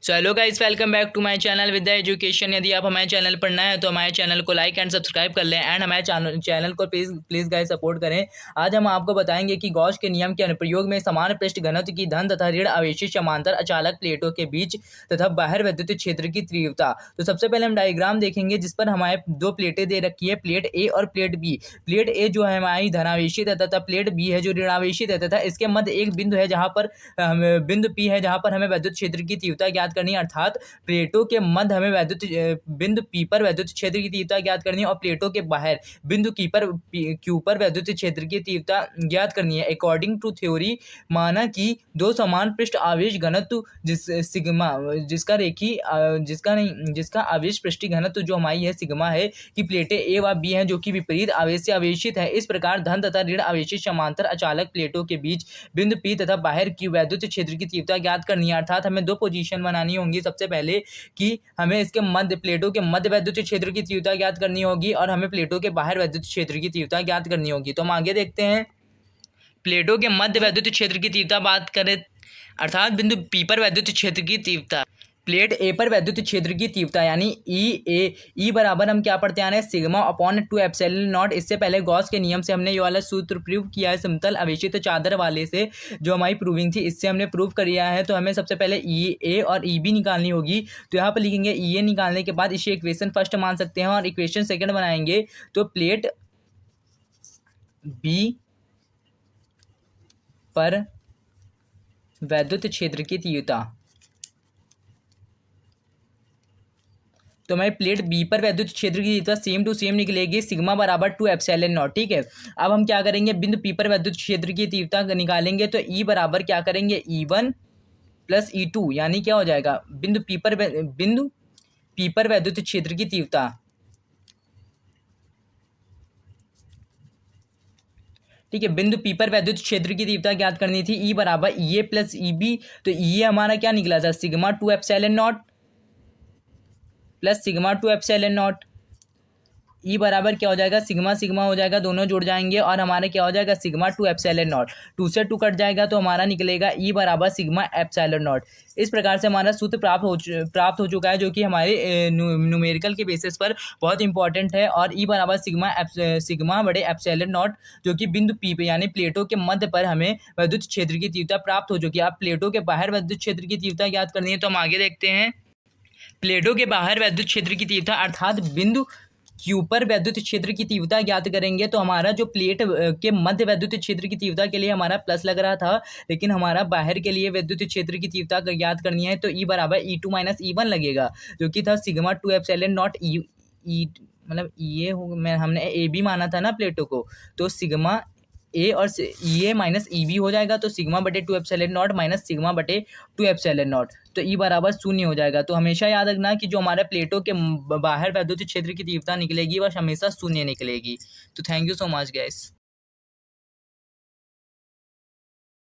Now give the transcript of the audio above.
So hello guys, welcome back to my channel Vidya education. यदि आप हमारे चैनल पर नए हैं तो हमारे चैनल को लाइक एंड सब्सक्राइब कर लें एंड हमारे चैनल को प्लीज़ गाइस सपोर्ट करें। आज हम आपको बताएंगे कि गॉस के नियम के अनुप्रयोग में समान पृष्ठ घनत्व की धन तथा ऋण आवेशित समांतर अचालक प्लेटों के बीच तथा बाहर विद्युत क्षेत्र की तीव्रता। तो सबसे पहले हम डायग्राम देखेंगे जिस पर हमारे दो प्लेटें दे रखी है, प्लेट ए और प्लेट बी। प्लेट ए जो है हमारी धनावेशित है तथा प्लेट बी है जो ऋणावेशित है तथा इसके मध्य एक बिंदु है जहाँ पर बिंदु पी है जहाँ पर हमें विद्युत क्षेत्र की तीव्रता ज्ञात करनी है। अर्थात प्लेटों के मध्य हमें बिंदु पी पर विद्युत क्षेत्र की तीव्रता ज्ञात करनी है और प्लेटों के बाहर बिंदु क्यू पर विद्युत क्षेत्र की तीव्रता ज्ञात करनी है। अकॉर्डिंग टू थ्योरी माना कि दो समान पृष्ठ आवेश घनत्व सिग्मा जिसका आवेश पृष्ठीय घनत्व जो हमारी है सिग्मा है कि प्लेटें ए व बी हैं जो कि विपरीत आवेश से आवेशित है। इस प्रकार धन तथा ऋण आवेशित समांतर अचालक प्लेटों के बीच बिंदु पी तथा बाहर की विद्युत क्षेत्र की तीव्रता ज्ञात करनी है। अर्थात हमें दो पोजीशन बनानी होंगी। सबसे पहले कि हमें इसके मध्य प्लेटों के मध्य विद्युत क्षेत्र की तीव्रता ज्ञात करनी होगी और हमें प्लेटों के बाहर विद्युत क्षेत्र की तीव्रता ज्ञात करनी होगी। तो हम आगे देखते हैं। प्लेटों के मध्य विद्युत क्षेत्र की तीव्रता बात करें अर्थात बिंदु पी पर विद्युत क्षेत्र की तीव्रता, प्लेट ए पर विद्युत क्षेत्र की तीव्रता यानी ई बराबर हम क्या पढ़ते आ रहे हैं सिग्मा अपॉन 2 एप्सिलॉन नॉट। इससे पहले गॉस के नियम से हमने ये वाला सूत्र प्रूव किया है समतल आवेशित चादर वाले से, जो हमारी प्रूविंग थी इससे हमने प्रूव किया है। तो हमें सबसे पहले ई ए और ई बी निकालनी होगी। तो यहाँ पर लिखेंगे ई ए निकालने के बाद इसे इक्वेशन फर्स्ट मान सकते हैं और इक्वेशन सेकेंड बनाएंगे। तो प्लेट बी पर विद्युत क्षेत्र की तीव्रता, तो हमारी प्लेट बी पर विद्युत क्षेत्र की तीव्रता सेम टू सेम निकलेगी सिग्मा बराबर 2 एप्सिलॉन नॉट। ठीक है, अब हम क्या करेंगे बिंदु पी पर विद्युत क्षेत्र की तीव्रता निकालेंगे। तो ई बराबर क्या करेंगे E1 प्लस E2 यानी क्या हो जाएगा बिंदु पी पर विद्युत क्षेत्र की तीव्रता, ठीक है, बिंदु पी पर विद्युत क्षेत्र की तीव्रता ज्ञात करनी थी। ई बराबर ई ए प्लस ई बी। तो ई हमारा क्या निकला था sigma 2 epsilon naught plus sigma 2 epsilon naught. E बराबर क्या हो जाएगा सिग्मा सिग्मा हो जाएगा, दोनों जुड़ जाएंगे और हमारे क्या हो जाएगा सिग्मा 2 एप्सिलॉन नॉट। 2 से 2 कट जाएगा तो हमारा निकलेगा ई बराबर सिग्मा एप्सिलॉन नॉट। इस प्रकार से हमारा सूत्र प्राप्त हो चुका है जो कि हमारे न्यूमेरिकल के बेसिस पर बहुत इंपॉर्टेंट है। और ई बराबर सिग्मा बड़े एप्सिलॉन नॉट जो कि बिंदु पी पे यानी प्लेटों के मध्य पर हमें विद्युत क्षेत्र की तीव्रता प्राप्त हो चुकी है। अब प्लेटों के बाहर विद्युत क्षेत्र की तीव्रता ज्ञात करनी है। तो हम आगे देखते हैं। प्लेटों के बाहर विद्युत क्षेत्र की तीव्रता अर्थात बिंदु क्यू पर विद्युत क्षेत्र की तीव्रता ज्ञात करेंगे। तो हमारा जो प्लेट के मध्य विद्युत क्षेत्र की तीव्रता के लिए हमारा प्लस लग रहा था, लेकिन हमारा बाहर के लिए विद्युत क्षेत्र की तीव्रता ज्ञात करनी है। तो ई बराबर E2 माइनस E1 लगेगा जो कि था सिग्मा 2 एप्सिलॉन नॉट ई मतलब ये हमने ए बी माना था ना प्लेटों को, तो सिग्मा ए और ई ए माइनस ई बी हो जाएगा। तो सिग्मा बटे 2 एप्सिलॉन नॉट माइनस सिग्मा बटे 2 एप्सिलॉन नॉट। तो ई बराबर 0 हो जाएगा। तो हमेशा याद रखना कि जो हमारे प्लेटों के बाहर विद्युत क्षेत्र की तीव्रता निकलेगी वह हमेशा 0 निकलेगी। तो thank you so much guys.